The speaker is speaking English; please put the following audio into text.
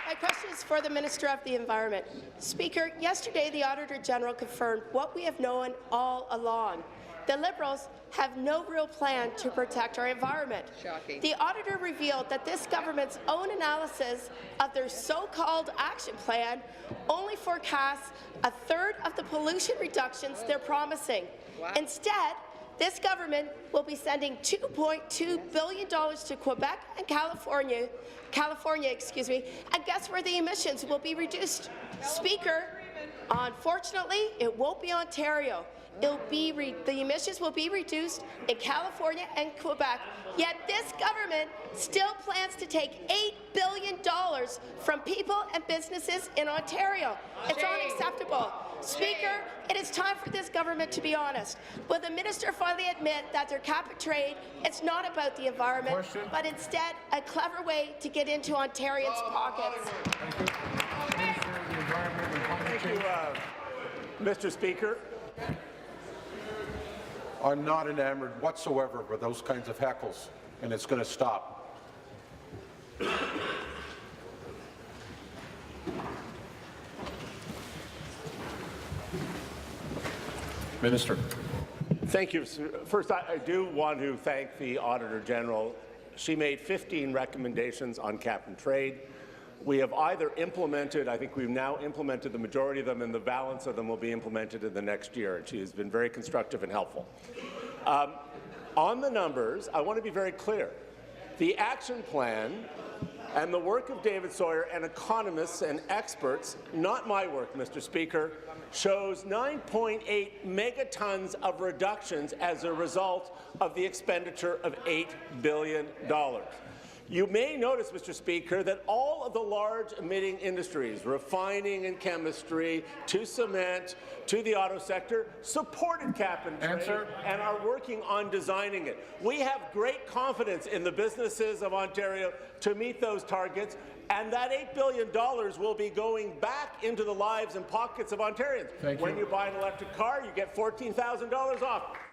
My question is for the Minister of the Environment. Speaker, yesterday the Auditor General confirmed what we have known all along. The Liberals have no real plan to protect our environment. Shocking. The auditor revealed that this government's own analysis of their so-called action plan only forecasts a third of the pollution reductions they're promising. Wow. Instead, this government will be sending $2.2 billion to Quebec and California, and guess where the emissions will be reduced? Speaker, unfortunately, it won't be Ontario. The emissions will be reduced in California and Quebec, yet this government still plans to take $8 billion from people and businesses in Ontario. It's unacceptable. Speaker, it is time for this government to be honest. Will the minister finally admit that their cap and trade is not about the environment, but instead a clever way to get into Ontarians' pockets? Thank you, Mr. Speaker. I'm not enamored whatsoever with those kinds of heckles, and it's going to stop. Minister. Thank you. First, I do want to thank the Auditor General. She made 15 recommendations on cap and trade. We have either implemented, I think we've now implemented the majority of them, and the balance of them will be implemented in the next year. And she has been very constructive and helpful. On the numbers, I want to be very clear. The action plan and the work of David Sawyer and economists and experts, not my work, Mr. Speaker, shows 9.8 megatons of reductions as a result of the expenditure of $8 billion. You may notice, Mr. Speaker, that all of the large emitting industries, refining and chemistry, to cement, to the auto sector, supported cap and trade and are working on designing it. We have great confidence in the businesses of Ontario to meet those targets, and that $8 billion will be going back into the lives and pockets of Ontarians. When you buy an electric car, you get $14,000 off.